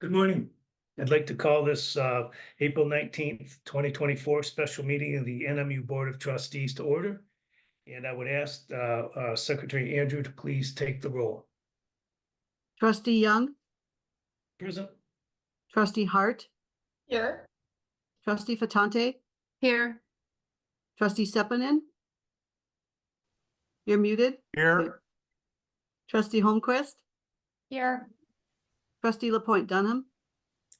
Good morning. I'd like to call this April 19th, 2024 special meeting of the NMU Board of Trustees to order. And I would ask Secretary Andrew to please take the roll. Trustee Young, Present. Trustee Hart, Here. Trustee Fatante, Here. Trustee Sepinen. You're muted. Here. Trustee Holmquist, Here. Trustee Lapointe Dunham,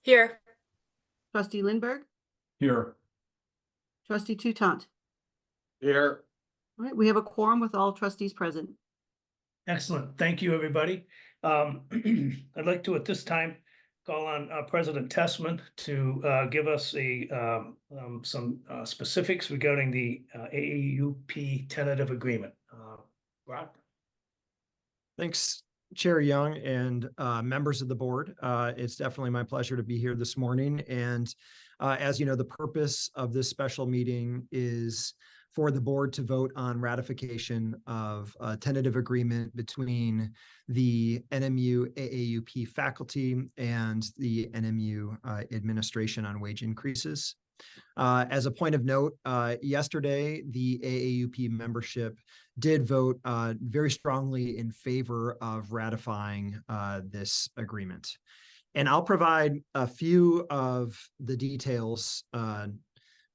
Here. Trustee Lindbergh, Here. Trustee Toutant. Here. All right, we have a quorum with all trustees present. Excellent. Thank you, everybody. I'd like to, at this time, call on President Tessman to give us some specifics regarding the AAUP tentative agreement. Brock? Thanks, Chair Young and members of the board. It's definitely my pleasure to be here this morning. And as you know, the purpose of this special meeting is for the board to vote on ratification of a tentative agreement between the NMU AAUP faculty and the NMU administration on wage increases. As a point of note, yesterday, the AAUP membership did vote very strongly in favor of ratifying this agreement. And I'll provide a few of the details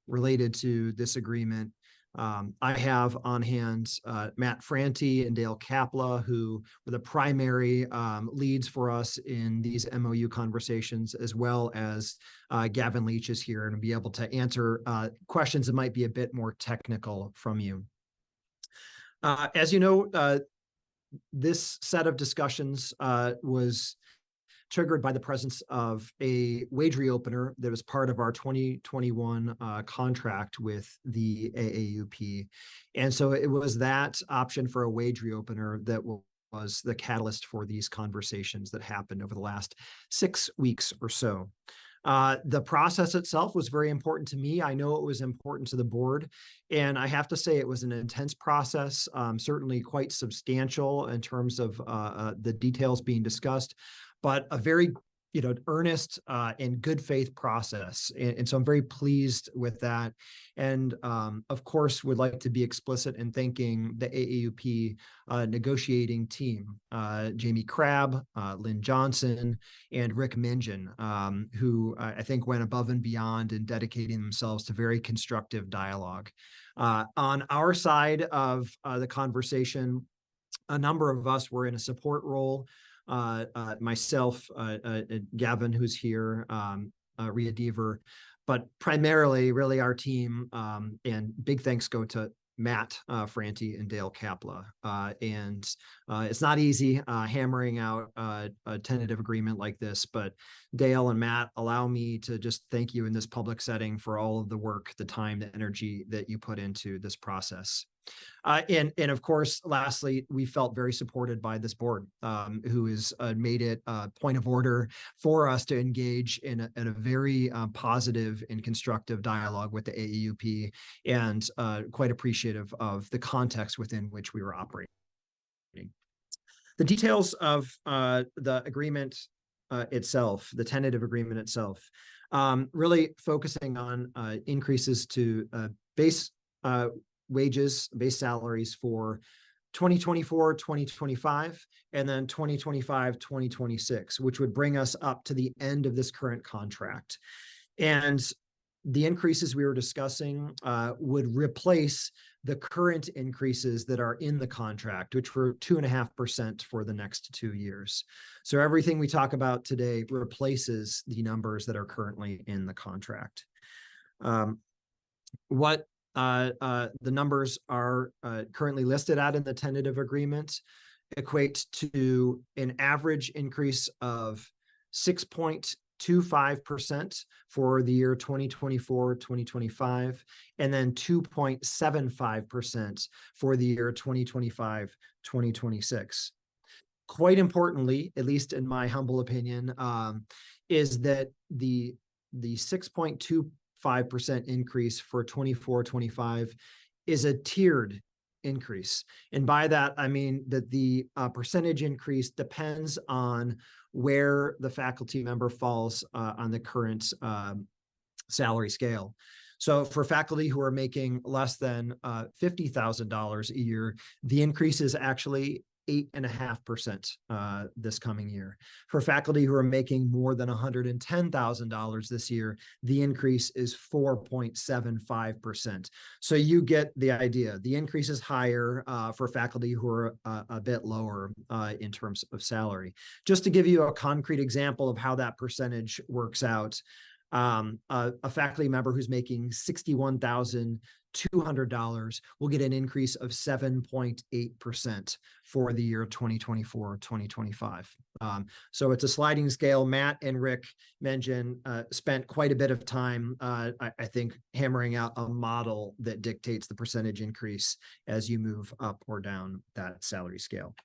related to this agreement. I have on hand Matt Franti and Dale Kapla, who were the primary leads for us in these MOU conversations, as well as Gavin Leach is here and be able to answer questions that might be a bit more technical from you. As you know, this set of discussions was triggered by the presence of a wage reopener that was part of our 2021 contract with the AAUP. And so it was that option for a wage reopener that was the catalyst for these conversations that happened over the last 6 weeks or so. The process itself was very important to me. I know it was important to the board. And I have to say it was an intense process, certainly quite substantial in terms of the details being discussed, but a very earnest and good faith process. And so I'm very pleased with that. And of course, would like to be explicit in thanking the AAUP negotiating team, Jamie Crabb, Lynn Johnson, and Rick Minjin, who I think went above and beyond in dedicating themselves to very constructive dialogue. On our side of the conversation, a number of us were in a support role. Myself, Gavin, who's here, Rhea Deaver, but primarily really our team, and big thanks go to Matt Franti and Dale Kapla. And it's not easy hammering out a tentative agreement like this, but Dale and Matt allow me to just thank you in this public setting for all of the work, the time, the energy that you put into this process. And of course, lastly, we felt very supported by this board, who has made it a point of order for us to engage in a very positive and constructive dialogue with the AAUP, and quite appreciative of the context within which we were operating. The details of the agreement itself, the tentative agreement itself, really focusing on increases to base wages, base salaries for 2024, 2025, and then 2025, 2026, which would bring us up to the end of this current contract. And the increases we were discussing would replace the current increases that are in the contract, which were 2.5% for the next 2 years. So everything we talk about today replaces the numbers that are currently in the contract. What the numbers are currently listed at in the tentative agreement equate to an average increase of 6.25% for the year 2024, 2025, and then 2.75% for the year 2025, 2026. Quite importantly, at least in my humble opinion, is that the 6.25% increase for 24-25 is a tiered increase. And by that, I mean that the percentage increase depends on where the faculty member falls on the current salary scale. So for faculty who are making less than $50,000 a year, the increase is actually 8.5% this coming year. For faculty who are making more than $110,000 this year, the increase is 4.75%. So you get the idea. The increase is higher for faculty who are a bit lower in terms of salary. Just to give you a concrete example of how that percentage works out, a faculty member who's making $61,200 will get an increase of 7.8% for the year 2024-2025. So it's a sliding scale. Matt and Rick mentioned spent quite a bit of time, I think, hammering out a model that dictates the percentage increase as you move up or down that salary scale.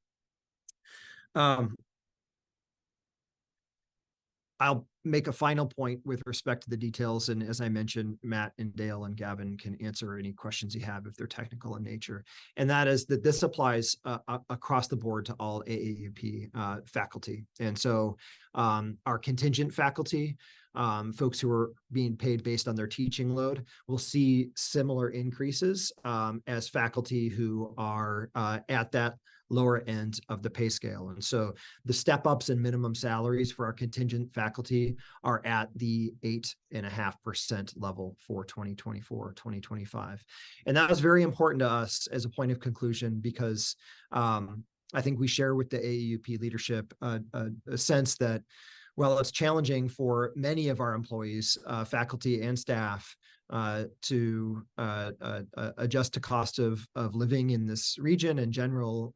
I'll make a final point with respect to the details. And as I mentioned, Matt and Dale and Gavin can answer any questions you have if they're technical in nature. And that is that this applies across the board to all AAUP faculty. And so our contingent faculty, folks who are being paid based on their teaching load, will see similar increases as faculty who are at that lower end of the pay scale. And so the step ups in minimum salaries for our contingent faculty are at the 8.5% level for 2024-2025. And that was very important to us as a point of conclusion, because I think we share with the AAUP leadership a sense that, well, it's challenging for many of our employees, faculty and staff, to adjust to cost of living in this region and general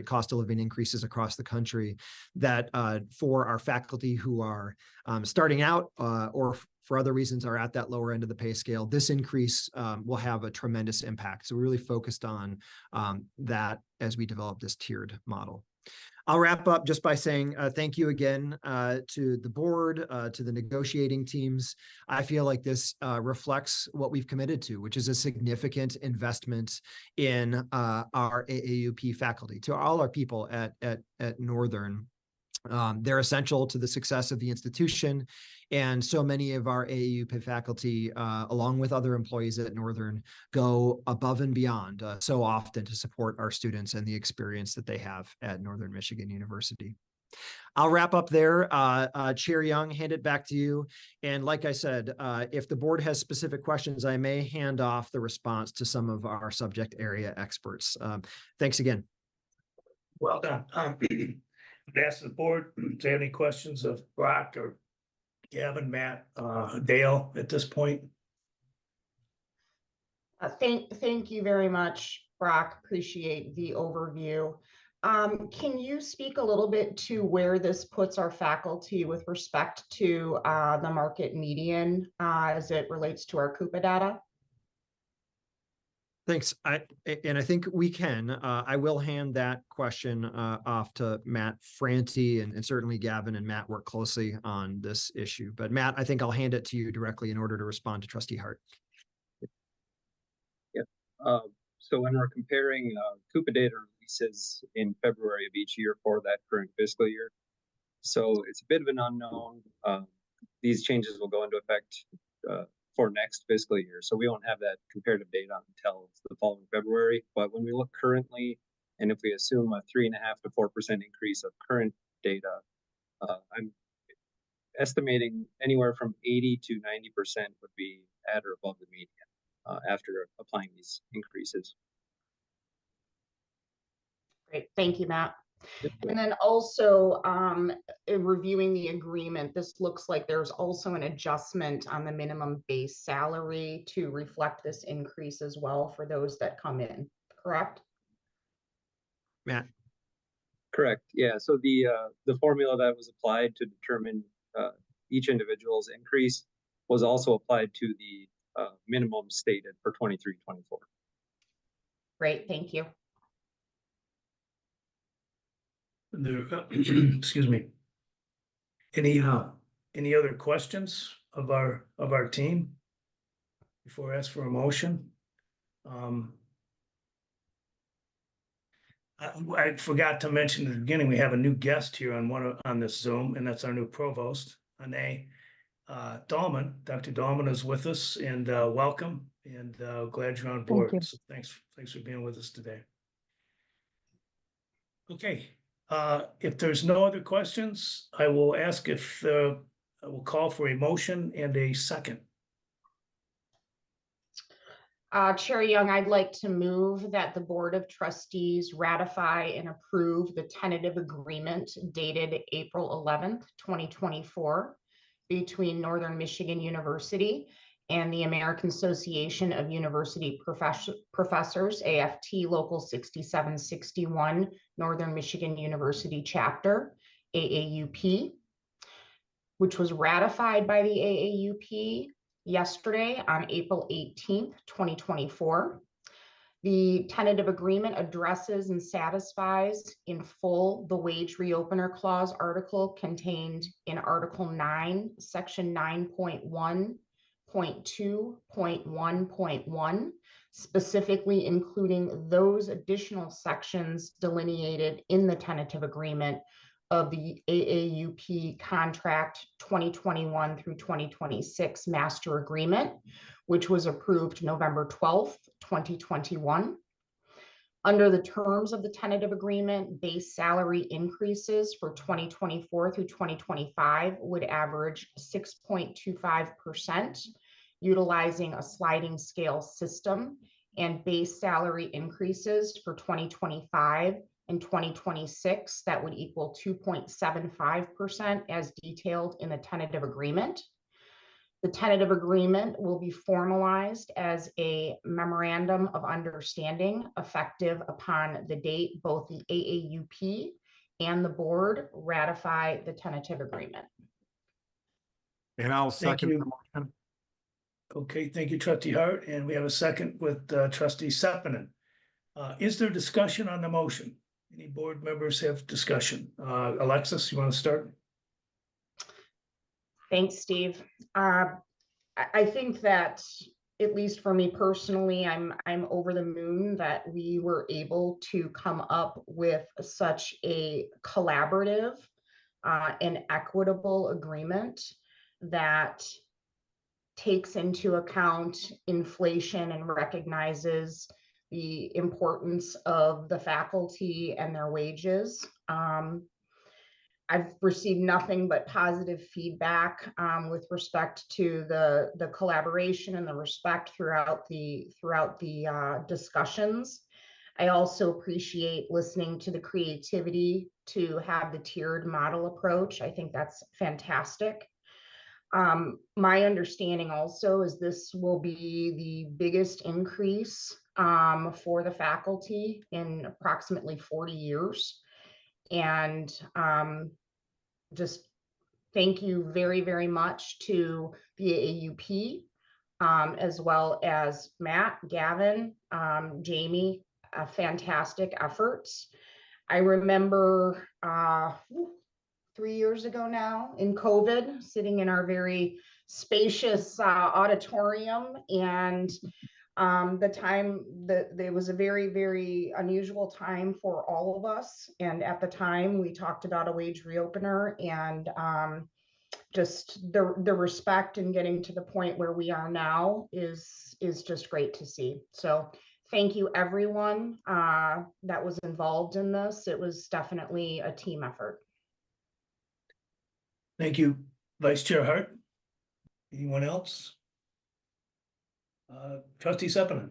cost of living increases across the country, that for our faculty who are starting out or for other reasons are at that lower end of the pay scale, this increase will have a tremendous impact. So we're really focused on that as we develop this tiered model. I'll wrap up just by saying thank you again to the board, to the negotiating teams. I feel like this reflects what we've committed to, which is a significant investment in our AAUP faculty, to all our people at Northern. They're essential to the success of the institution. And so many of our AAUP faculty, along with other employees at Northern, go above and beyond so often to support our students and the experience that they have at Northern Michigan University. I'll wrap up there. Chair Young, hand it back to you. And like I said, if the board has specific questions, I may hand off the response to some of our subject area experts. Thanks again. Well done. I'd ask the board, do they have any questions of Brock or Gavin, Matt, Dale at this point? Thank you very much, Brock. Appreciate the overview. Can you speak a little bit to where this puts our faculty with respect to the market median as it relates to our Coupa data? Thanks. I think we can. I will hand that question off to Matt Franti, and certainly Gavin and Matt work closely on this issue. But Matt, I think I'll hand it to you directly in order to respond to Trustee Hart. Yeah. So when we're comparing Coupa data releases in February of each year for that current fiscal year, so it's a bit of an unknown. These changes will go into effect for next fiscal year. So we won't have that comparative data until the following February. But when we look currently, and if we assume a 3.5% to 4% increase of current data, I'm estimating anywhere from 80 to 90% would be at or above the median after applying these increases. Great, thank you, Matt. And then also in reviewing the agreement, this looks like there's also an adjustment on the minimum base salary to reflect this increase as well for those that come in, correct? Matt. Correct. Yeah. So the formula that was applied to determine each individual's increase was also applied to the minimum stated for 23-24. Great, thank you. Excuse me. Any other questions of our team before I ask for a motion? I forgot to mention at the beginning, we have a new guest here on this Zoom, and that's our new provost, Ane Dahlman. Dr. Dahlman is with us, and welcome, and glad you're on board. you. So thanks for being with us today. Okay, if there's no other questions, I will ask if I will call for a motion and a second. Chair Young, I'd like to move that the Board of Trustees ratify and approve the tentative agreement dated April 11th, 2024 between Northern Michigan University and the American Association of University Professors, AFT Local 6761, Northern Michigan University Chapter, AAUP, which was ratified by the AAUP yesterday on April 18th, 2024. The tentative agreement addresses and satisfies in full the wage reopener clause article contained in Article 9, Section 9.1.2.1.1, specifically including those additional sections delineated in the tentative agreement of the AAUP contract 2021 through 2026 master agreement, which was approved November 12th, 2021. Under the terms of the tentative agreement, base salary increases for 2024 through 2025 would average 6.25%, utilizing a sliding scale system, and base salary increases for 2025 and 2026 that would equal 2.75% as detailed in the tentative agreement. The tentative agreement will be formalized as a memorandum of understanding effective upon the date both the AAUP and the board ratify the tentative agreement. And I'll Thank second you. the motion. Okay, thank you, Trustee Hart, and we have a second with Trustee Sepinen. Is there discussion on the motion? Any board members have discussion? Alexis, you want to start? Thanks, Steve. I think that, at least for me personally, I'm over the moon that we were able to come up with such a collaborative and equitable agreement that takes into account inflation and recognizes the importance of the faculty and their wages. I've received nothing but positive feedback with respect to the collaboration and the respect throughout the discussions. I also appreciate listening to the creativity to have the tiered model approach. I think that's fantastic. My understanding also is this will be the biggest increase for the faculty in approximately 40 years. And just thank you very, very much to the AAUP, as well as Matt, Gavin, Jamie, fantastic efforts. I remember 3 years ago now in COVID, sitting in our very spacious auditorium, and the time that it was a very, very unusual time for all of us. And at the time we talked about a wage reopener, and just the respect and getting to the point where we are now is just great to see. So thank you everyone that was involved in this. It was definitely a team effort. Thank you, Vice Chair Hart. Anyone else? Trustee Sepinen.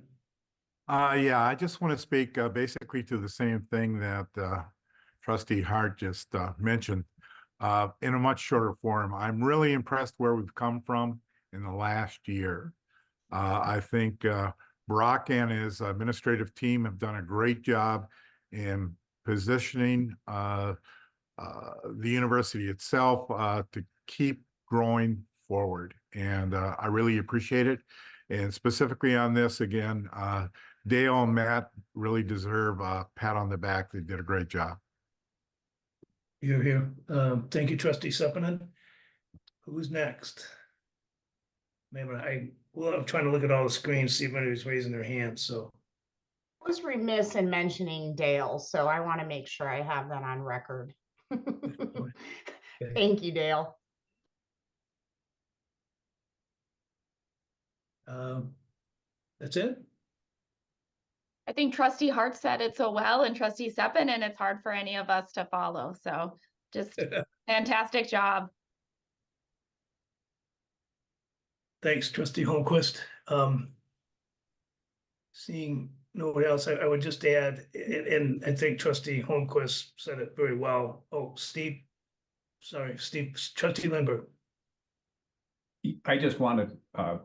Yeah, I just want to speak basically to the same thing that Trustee Hart just mentioned in a much shorter form. I'm really impressed where we've come from in the last year. I think Brock and his administrative team have done a great job in positioning the university itself to keep growing forward. And I really appreciate it. And specifically on this, again, Dale and Matt really deserve a pat on the back. They did a great job. You're here. Thank you, Trustee Sepinen. Who's next? Maybe I'm trying to look at all the screens, see if anybody's raising their hand, so. was remiss in mentioning Dale, so I want to make sure I have that on record. Thank you, Dale. That's it? I think Trustee Hart said it so well and Trustee Steppen, and it's hard for any of us to follow. So just fantastic job. Thanks, Trustee Holmquist. Seeing nobody else, I would just add, and I think Trustee Holmquist said it very well. Oh, Steve, sorry, Steve, Trustee Lindbergh. I just want to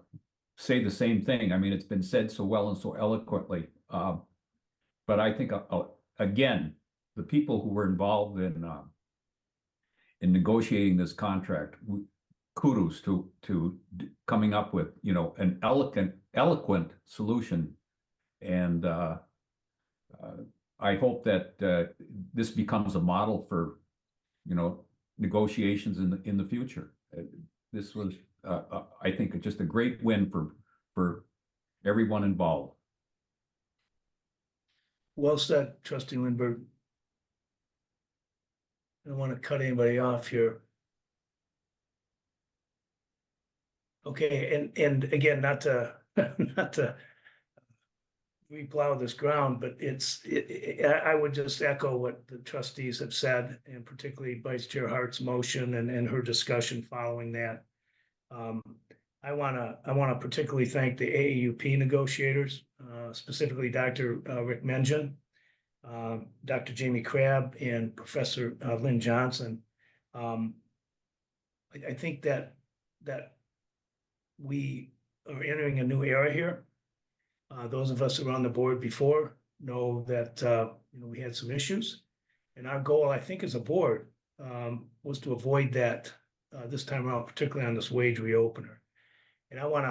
say the same thing. I mean, it's been said so well and so eloquently. But I think, again, the people who were involved in negotiating this contract, kudos to coming up with, you know, an eloquent solution. And I hope that this becomes a model for, you know, negotiations in the future. This was, I think, just a great win for everyone involved. Well said, Trustee Lindbergh. I don't want to cut anybody off here. Okay, and again, not to not to replow this ground, but I would just echo what the trustees have said, and particularly Vice Chair Hart's motion and her discussion following that. I want to particularly thank the AAUP negotiators, specifically Dr. Rick Mengen, Dr. Jamie Crabb, and Professor Lynn Johnson. I think that we are entering a new era here. Those of us who were on the board before know that you know, we had some issues, and our goal, I think, as a board, was to avoid that this time around, particularly on this wage reopener. And I want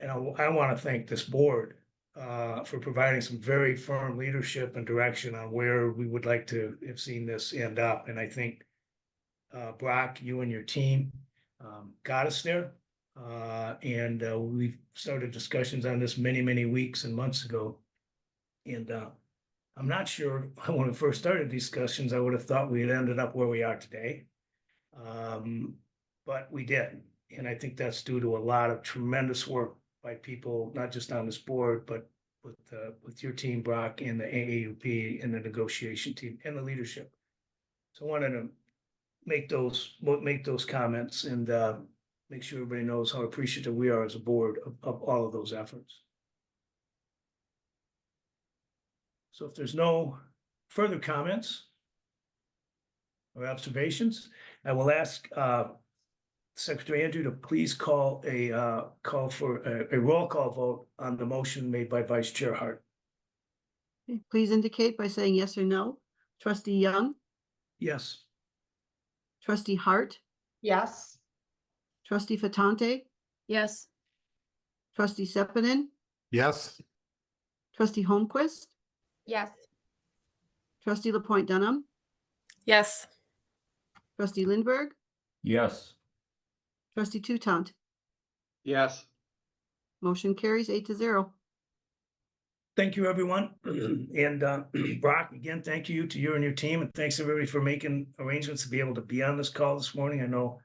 to thank this board for providing some very firm leadership and direction on where we would like to have seen this end up. And I think Brock, you and your team got us there. And we've started discussions on this many weeks and months ago. And I'm not sure when we first started discussions, I would have thought we had ended up where we are today. But we did. And I think that's due to a lot of tremendous work by people, not just on this board, but with your team, Brock, and the AAUP and the negotiation team and the leadership. So I wanted to make those comments and make sure everybody knows how appreciative we are as a board of all of those efforts. So if there's no further comments or observations, I will ask Secretary Andrew to please call for a roll call vote on the motion made by Vice Chair Hart. Okay, please indicate by saying yes or no. Trustee Young, Yes. Trustee Hart, Yes. Trustee Fatante, Yes. Trustee Sepinen, Yes. Trustee Holmquist, Yes. Trustee Lapointe Dunham, Yes. Trustee Lindbergh, Yes. Trustee Tutant. Yes. Motion carries 8-0. Thank you, everyone. And Brock, again, thank you to you and your team. And thanks everybody for making arrangements to be able to be on this call this morning. I know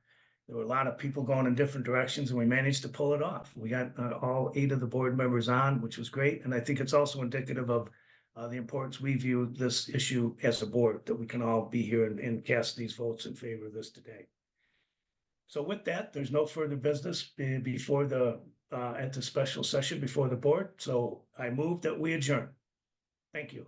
there were a lot of people going in different directions and we managed to pull it off. We got all 8 of the board members on, which was great. And I think it's also indicative of the importance we view this issue as a board, that we can all be here and cast these votes in favor of this today. So with that, there's no further business before at the special session before the board. So I move that we adjourn. Thank you.